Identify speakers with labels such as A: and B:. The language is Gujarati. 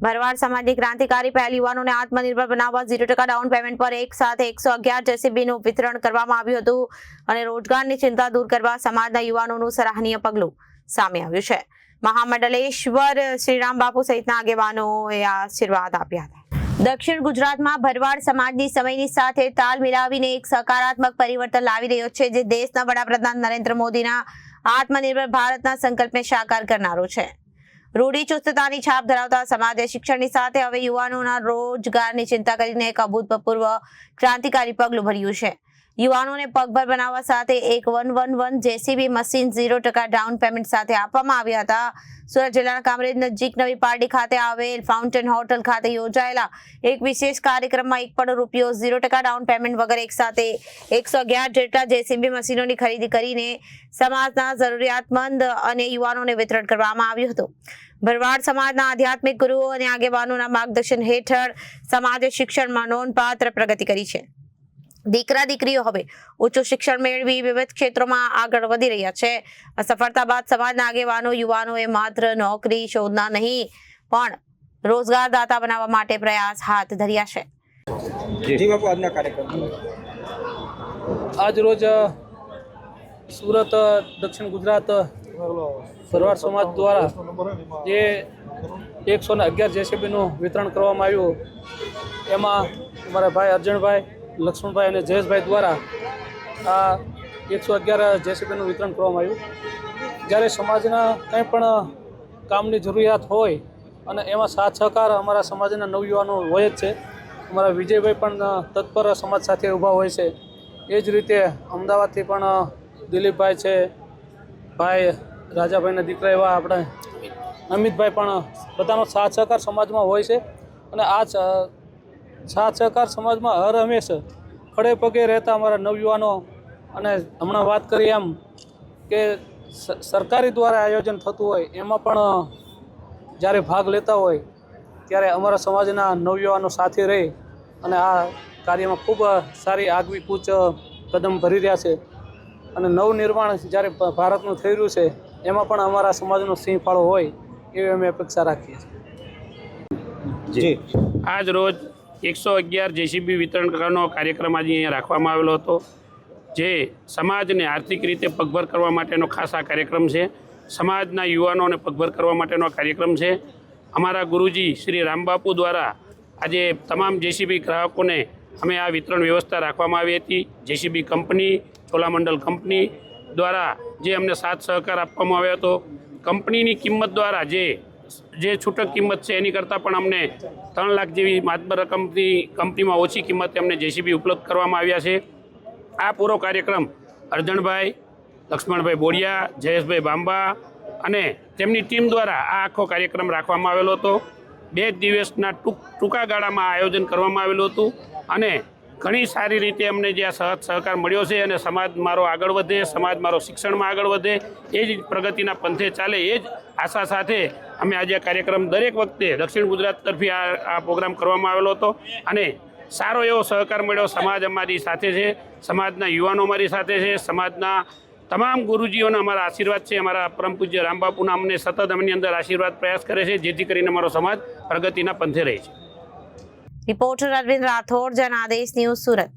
A: ભરવાડ સમાજની ક્રાંતિકારી પહેલ યુવાનોને આત્મનિર્ભર બનાવવા 0% ડાઉન પેમેન્ટ પર એક સાથે 111 જેસીબીનું વિતરણ કરવામાં આવ્યું હતું અને રોજગારની ચિંતા દૂર કરવા સમાજના યુવાનોનું સરાહનીય પગલું સામે આવ્યું છે। મહામંડલેશ્વર શ્રીરામ બાપુ સહિતના આગેવાનોએ આશીર્વાદ આપ્યા હતા। દક્ષિણ ગુજરાતમાં ભરવાડ સમાજની સમયની સાથે તાલ મિલાવીને એક સકારાત્મક પરિવર્તન લાવી રહ્યો છે, જે દેશના વડાપ્રધાન નરેન્દ્ર મોદીના આત્મનિર્ભર ભારતના સંકલ્પને સાકાર કરનારો છે। રૂઢિચુસ્તતાની છાપ ધરાવતા સમાજે શિક્ષણની સાથે હવે યુવાનોના રોજગારની ચિંતા કરીને એક અભૂતપૂર્વ ક્રાંતિકારી પગલું ભર્યું છે। યુવાનોને પગભર બનાવવા સાથે એક 111 જેસીબી મશીન 0% ડાઉન પેમેન્ટ સાથે આપવામાં આવ્યા હતા। સુરત જિલ્લાના કામરેજ નજીક નવી પારડી ખાતે આવેલ ફાઉન્ટેન હોટલ ખાતે યોજાયેલા એક વિશેષ કાર્યક્રમમાં એક પણ રૂપિયો 0% ડાઉન પેમેન્ટ વગર એક સાથે 111 જેટલા જેસીબી મશીનોની ખરીદી કરીને સમાજના જરૂરિયાતમંદ અને યુવાનોને વિતરણ કરવામાં આવ્યું હતું। ભરવાડ સમાજના આધ્યાત્મિક ગુરુઓ અને આગેવાનોના માર્ગદર્શન હેઠળ સમાજે શિક્ષણમાં નોંધપાત્ર પ્રગતિ કરી છે। દીકરા દીકરીઓ હવે ઉચ્ચ શિક્ષણ મેળવી વિવિધ ક્ષેત્રોમાં આગળ વધી રહ્યા છે। આ સફળતા બાદ સમાજના આગેવાનો યુવાનોએ માત્ર નોકરી શોધના નહીં પણ રોજગારદાતા બનાવવા માટે પ્રયાસ હાથ ધર્યા છે।
B: જી બાપુ, આજના કાર્યક્રમ
C: આજ રોજ સુરત દક્ષિણ ગુજરાત ભરવાડ સમાજ દ્વારા જે 111 જેસીબીનું વિતરણ કરવામાં આવ્યું, એમાં અમારા ભાઈ અર્જણભાઈ, લક્ષ્મણભાઈ અને જયેશભાઈ દ્વારા આ 111 જેસીબીનું વિતરણ કરવામાં આવ્યું। જ્યારે સમાજના કંઈ પણ કામની જરૂરિયાત હોય અને એમાં સાથ સહકાર અમારા સમાજના નવયુવાનો હોય જ છે। અમારા વિજયભાઈ પણ તત્પર સમાજ સાથે ઊભા હોય છે। એ જ રીતે અમદાવાદથી પણ દિલીપભાઈ છે, ભાઈ રાજાભાઈના દીકરા એવા આપણે અમિતભાઈ પણ બધાનો સાથ સહકાર સમાજમાં હોય છે અને આ સાથ સહકાર સમાજમાં હર હંમેશ ખડે પગે રહેતા અમારા નવયુવાનો અને હમણાં વાત કરી એમ કે સરકારી દ્વારા આયોજન થતું હોય એમાં પણ જ્યારે ભાગ લેતા હોય ત્યારે અમારા સમાજના નવયુવાનો સાથે રહી અને આ કાર્યમાં ખૂબ સારી આગવી કૂચ કદમ ભરી રહ્યા છે અને નવનિર્માણ જ્યારે ભારતનું થઈ રહ્યું છે એમાં પણ અમારા સમાજનો સિંહ ફાળો હોય એવી અમે અપેક્ષા રાખીએ છીએ।
B: જી,
D: આજ રોજ 111 જેસીબી વિતરણ કરવાનો કાર્યક્રમ આજે અહીંયા રાખવામાં આવેલો હતો, જે સમાજને આર્થિક રીતે પગભર કરવા માટેનો ખાસ આ કાર્યક્રમ છે। સમાજના યુવાનોને પગભર કરવા માટેનો આ કાર્યક્રમ છે। અમારા ગુરુજી શ્રી રામબાપુ દ્વારા આજે તમામ જેસીબી ગ્રાહકોને અમે આ વિતરણ વ્યવસ્થા રાખવામાં આવી હતી। જેસીબી કંપની, ચોલામંડલ કંપની દ્વારા જે અમને સાથ સહકાર આપવામાં આવ્યો હતો, કંપનીની કિંમત દ્વારા જે છૂટક કિંમત છે એની કરતાં પણ અમને 3 લાખ જેવી માતબર રકમની કંપનીમાં ઓછી કિંમતે અમને જેસીબી ઉપલબ્ધ કરવામાં આવ્યા છે। આ પૂરો કાર્યક્રમ અર્જણભાઈ, લક્ષ્મણભાઈ બોડિયા, જયેશભાઈ બાંબા અને તેમની ટીમ દ્વારા આ આખો કાર્યક્રમ રાખવામાં આવેલો હતો। 2 દિવસના ટૂંકા ગાળામાં આયોજન કરવામાં આવેલું હતું અને ઘણી સારી રીતે અમને જે આ સહકાર મળ્યો છે અને સમાજ મારો આગળ વધે, સમાજ મારો શિક્ષણમાં આગળ વધે, એ જ પ્રગતિના પંથે ચાલે, એ જ આશા સાથે અમે આજે આ કાર્યક્રમ દરેક વખતે દક્ષિણ ગુજરાત તરફી આ પ્રોગ્રામ કરવામાં આવેલો હતો અને સારો એવો સહકાર મળ્યો। સમાજ અમારી સાથે છે, સમાજના યુવાનો અમારી સાથે છે, સમાજના તમામ ગુરુજીઓના અમારા આશીર્વાદ છે। અમારા પરમ પૂજ્ય રામબાપુના અમને સતત અમની અંદર આશીર્વાદ પ્રયાસ કરે છે, જેથી કરીને અમારો સમાજ પ્રગતિના પંથે રહે છે।
A: Reporter Arvind Rathod, Janadesh news, Surat.